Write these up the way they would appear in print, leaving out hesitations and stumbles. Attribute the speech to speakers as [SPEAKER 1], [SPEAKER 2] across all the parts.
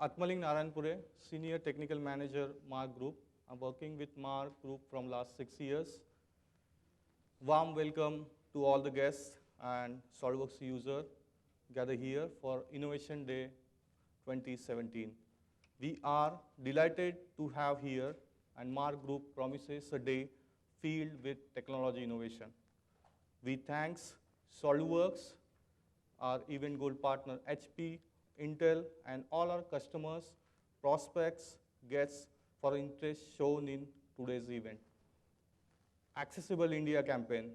[SPEAKER 1] Atmaling Narayanpure, Senior Technical Manager, Mark Group. I'm working with Mark Group from last 6 years. Warm welcome to all the guests and SolidWorks user gathered here for Innovation Day 2017. We are delighted to have here, and Mark Group promises a day filled with technology innovation. We thanks SolidWorks, our event gold partner HP, Intel, and all our customers, prospects, guests for interest shown in today's event. Accessible India campaign,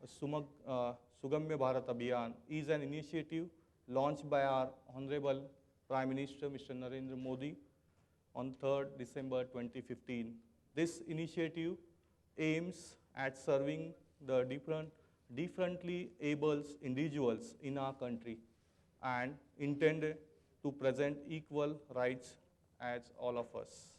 [SPEAKER 1] Sugamya Bharat Abhiyan, is an initiative launched by our Honorable Prime Minister, Mr. Narendra Modi, on 3rd December 2015. This initiative aims at serving the differently able individuals in our country and intended to present equal rights as all of us.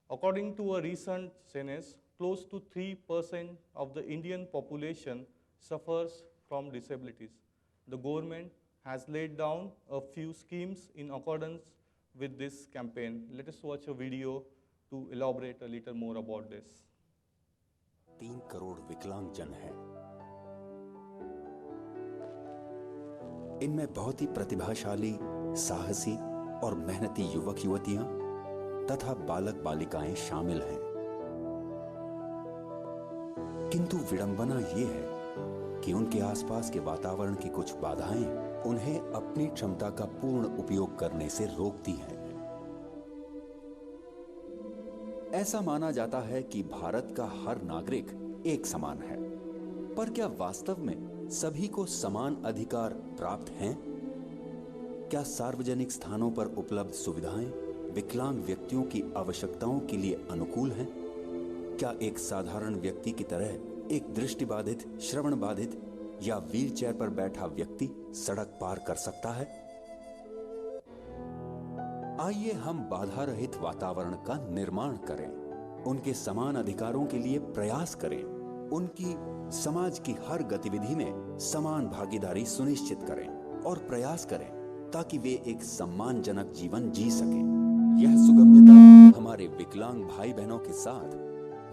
[SPEAKER 1] According to a recent census, close to 3% of the Indian population suffers from disabilities. The government has laid down a few schemes in accordance with this campaign. Let us watch a video to elaborate a little more about this.
[SPEAKER 2] 3 crore विकलांग जन हैं। इनमें बहुत ही प्रतिभाशाली, साहसी और मेहनती युवक युवतियां तथा बालक बालिकाएं शामिल हैं। किंतु विडंबना ये है कि उनके आसपास के वातावरण की कुछ बाधाएं उन्हें अपनी क्षमता का पूर्ण उपयोग करने से रोकती हैं। ऐसा माना जाता है कि भारत का हर नागरिक एक समान है, पर क्या वास्तव में सभी को समान अधिकार प्राप्त हैं? क्या सार्वजनिक स्थानों पर उपलब्ध सुविधाएं विकलांग व्यक्तियों की आवश्यकताओं के लिए अनुकूल हैं? क्या एक साधारण व्यक्ति की तरह एक दृष्टिबाधित, श्रवण बाधित या व्हीलचेयर पर बैठा व्यक्ति सड़क पार कर सकता है? आइए हम बाधा रहित वातावरण का निर्माण करें, उनके समान अधिकारों के लिए प्रयास करें, उनकी समाज की हर गतिविधि में समान भागीदारी सुनिश्चित करें और प्रयास करें ताकि वे एक सम्मानजनक जीवन जी सकें। यह सुगम्यता हमारे विकलांग भाई बहनों के साथ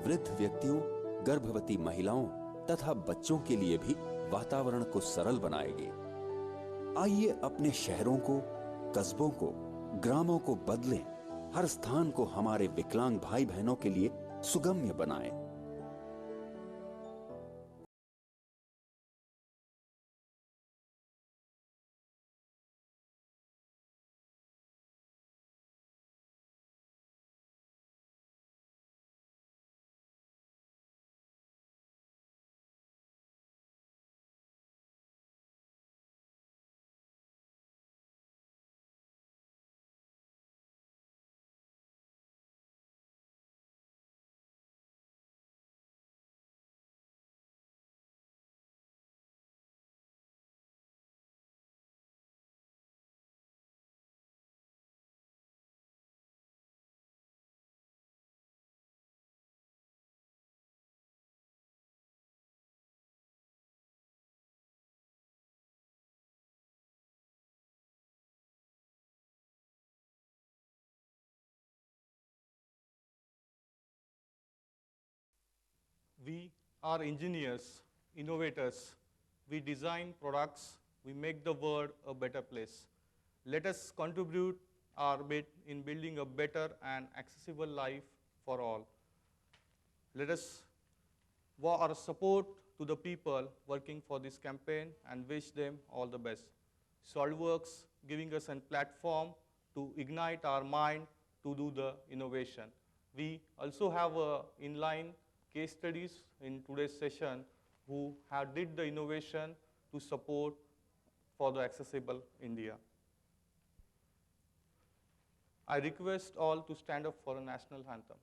[SPEAKER 2] वृद्ध व्यक्तियों, गर्भवती महिलाओं तथा बच्चों के लिए भी वातावरण को सरल बनाएगी। आइए अपने शहरों को, कस्बों को, ग्रामों को बदलें, हर स्थान को हमारे विकलांग भाई बहनों के लिए सुगम्य बनाएं।
[SPEAKER 1] We are engineers, innovators. We design products. We make the world a better place. Let us contribute our bit in building a better and accessible life for all. Let us our support to the people working for this campaign and wish them all the best. SolidWorks giving us a platform to ignite our mind to do the innovation. We also have inline case studies in today's session who have did the innovation to support for the accessible India. I request all to stand up for a national anthem.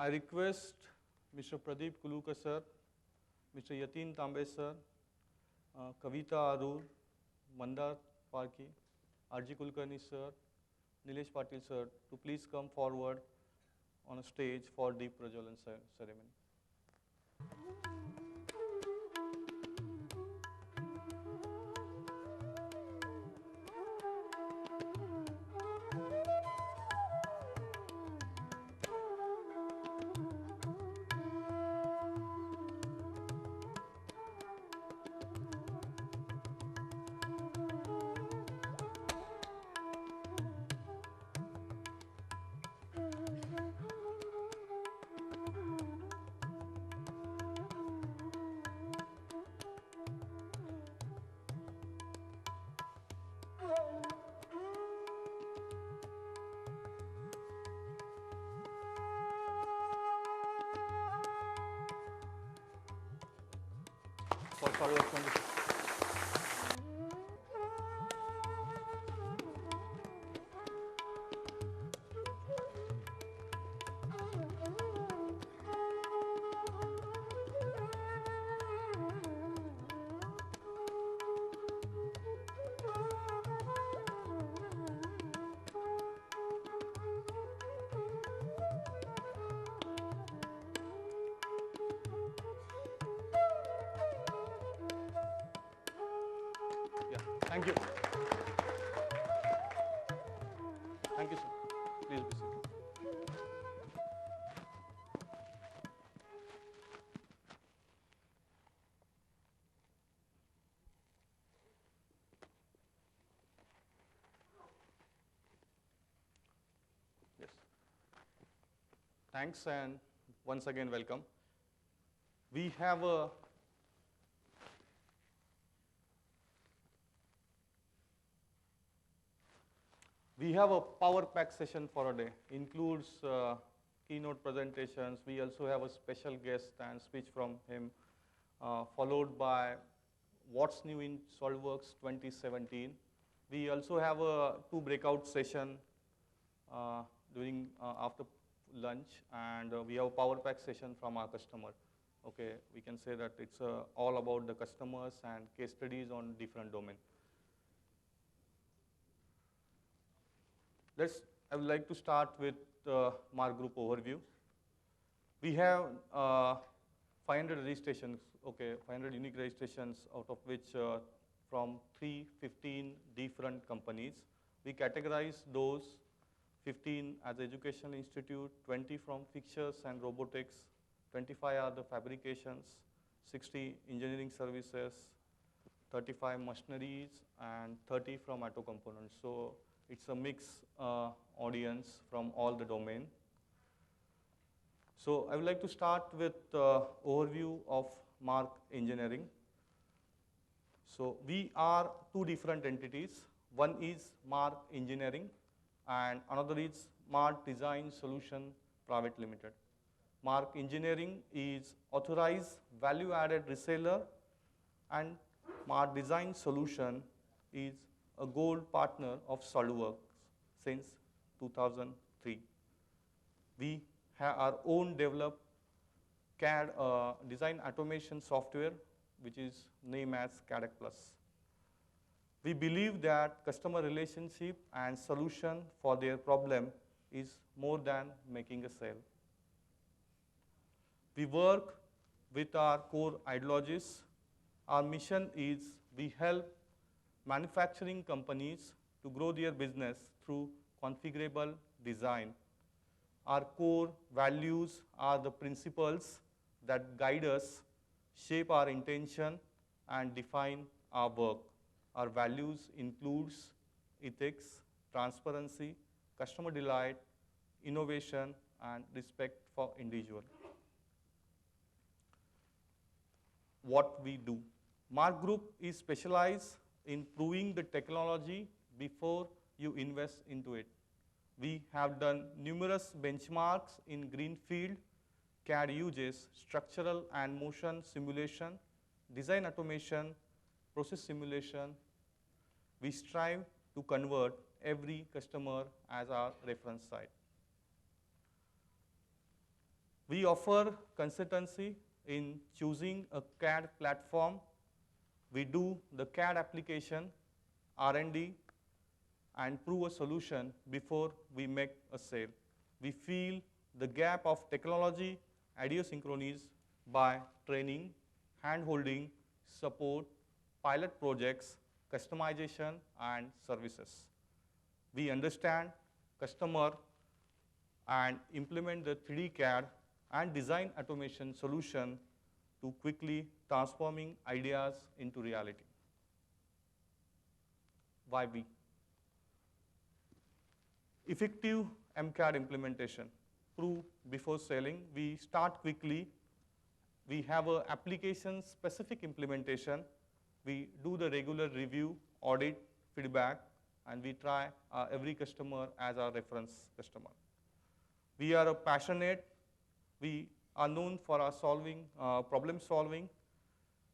[SPEAKER 1] I request Mr. Pradeep Kulukar sir, Mr. Yatin Tambe sir, Kavita Arur, Mandar Parki, RG Kulkarni sir, Nilesh Patil sir to please come forward on a stage for Deep Prajalan ceremony. For SolidWorks 26. Yeah, thank you. Thank you, sir. Please be seated. Yes. Thanks and once again welcome. We have a power pack session for a day. Includes keynote presentations. We also have a special guest and speech from him, followed by what's new in SolidWorks 2017. We also have two breakout session during after lunch, and we have a power pack session from our customer. Okay, we can say that it's all about the customers and case studies on different domain. I would like to start with Mark Group overview. We have 500 registrations, okay, 500 unique registrations, out of which from 315 different companies. We categorize those 15 as educational institute, 20 from fixtures and robotics, 25 are the fabrications, 60 engineering services, 35 machineries, and 30 from auto components. So it's a mixed audience from all the domain. So I would like to start with overview of Mark Engineering. So we are two different entities. One is Mark Engineering and another is Mark Design Solution Private Limited. Mark Engineering is authorized value-added reseller, and Mark Design Solution is a gold partner of SolidWorks since 2003. We have our own developed CAD design automation software, which is named as CADEC Plus. We believe that customer relationship and solution for their problem is more than making a sale. We work with our core ideologies. Our mission is we help manufacturing companies to grow their business through configurable design. Our core values are the principles that guide us, shape our intention, and define our work. Our values includes ethics, transparency, customer delight, innovation, and respect for individual. What we do. Mark Group is specialized in proving the technology before you invest into it. We have done numerous benchmarks in greenfield, CAD uses, structural and motion simulation, design automation, process simulation. We strive to convert every customer as our reference site. We offer consultancy in choosing a CAD platform. We do the CAD application, R&D, and prove a solution before we make a sale. We fill the gap of technology idiosyncrasies by training, hand-holding, support, pilot projects, customization, and services. We understand customer and implement the 3D CAD and design automation solution to quickly transforming ideas into reality. Why we? Effective MCAD implementation. Prove before selling. We start quickly. We have an application-specific implementation. We do the regular review, audit, feedback, and we try every customer as our reference customer. We are passionate. We are known for our problem solving,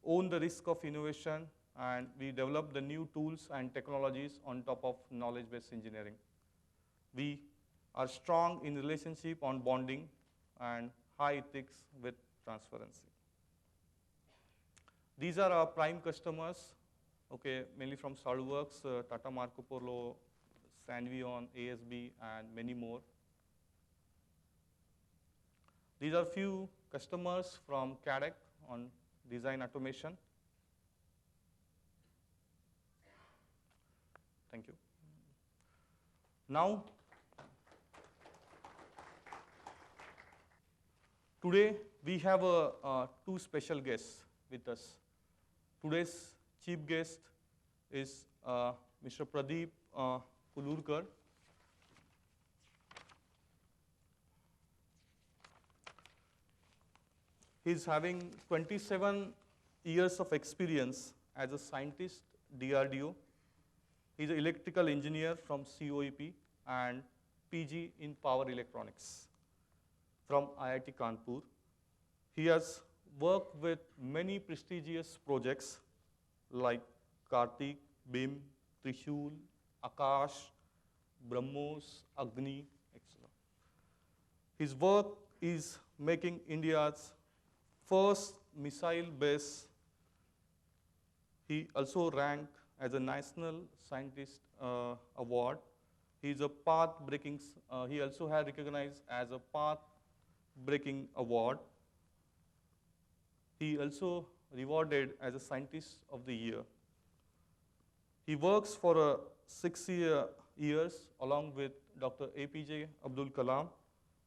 [SPEAKER 1] own the risk of innovation, and we develop the new tools and technologies on top of knowledge-based engineering. We are strong in relationship on bonding and high ethics with transparency. These are our prime customers, okay, mainly from SolidWorks, Tata Marco Polo, Sandvion, ASB, and many more. These are few customers from CADEC on design automation. Thank you. Now, today we have two special guests with us. Today's chief guest is Mr. Pradeep Kulurkar. He's having 27 years of experience as a scientist, DRDO. He's an electrical engineer from COEP and PG in power electronics from IIT Kanpur. He has worked with many prestigious projects like Kartik, BIM, Trishul, Akash, BrahMos, Agni, etc. His work is making India's first missile base. He also ranked as a National Scientist Award. He's a path-breaking, he also had recognized as a path-breaking award. He also rewarded as a Scientist of the Year. He works for 6 years along with Dr. APJ Abdul Kalam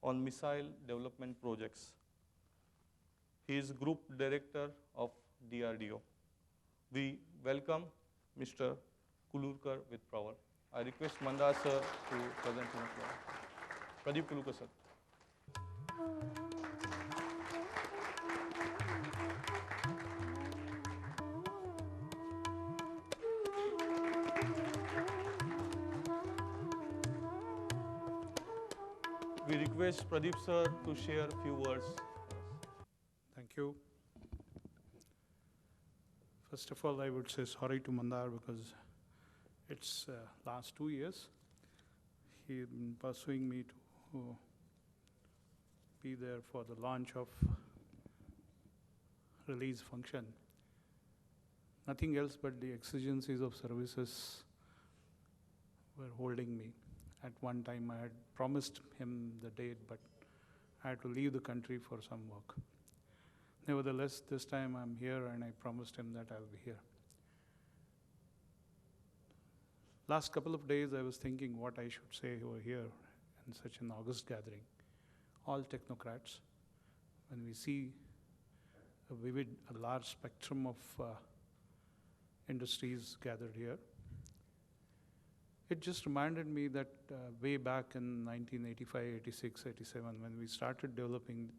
[SPEAKER 1] on missile development projects. He is Group Director of DRDO. We welcome Mr. Kulurkar with power. I request Mandar sir to present him. Pradeep Kulurkar sir. We request Pradeep sir to share a few words.
[SPEAKER 3] Thank you. First of all, I would say sorry to Mandar because it's last 2 years. He's been pursuing me to be there for the launch of release function. Nothing else but the exigencies of services were holding me. At one time, I had promised him the date, but I had to leave the country for some work. Nevertheless, this time I'm here and I promised him that I'll be here. Last couple of days I was thinking what I should say over here in such an august gathering. All technocrats. When we see a large spectrum of industries gathered here, it just reminded me that way back in 1985, 86, 87, when we started developing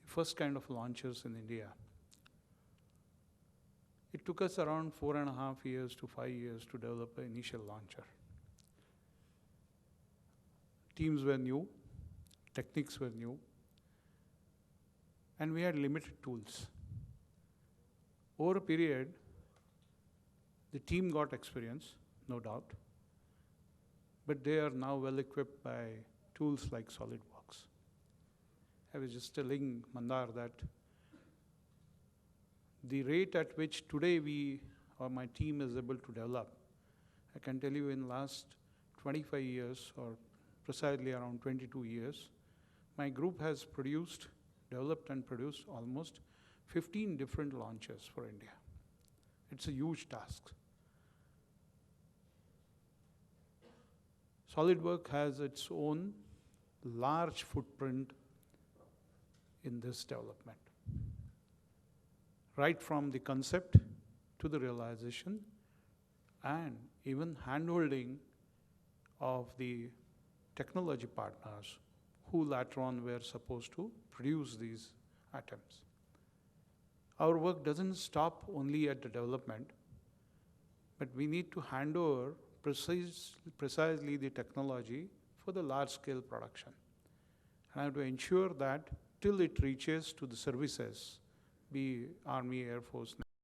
[SPEAKER 3] first kind of launchers in India. It took us around 4.5 years to 5 years to develop an initial launcher. Teams were new, techniques were new, and we had limited tools. Over a period, the team got experience, no doubt, but they are now well equipped by tools like SolidWorks. I was just telling Mandar that the rate at which today my team is able to develop, I can tell you in last 25 years, or precisely around 22 years, my group has developed and produced almost 15 different launches for India. It's a huge task. SolidWorks has its own large footprint in this development. Right from the concept to the realization and even handholding of the technology partners who later on were supposed to produce these atoms. Our work doesn't stop only at the development, but we need to hand over precisely the technology for the large-scale production. And I have to ensure that till it reaches to the services, be Army, Air Force,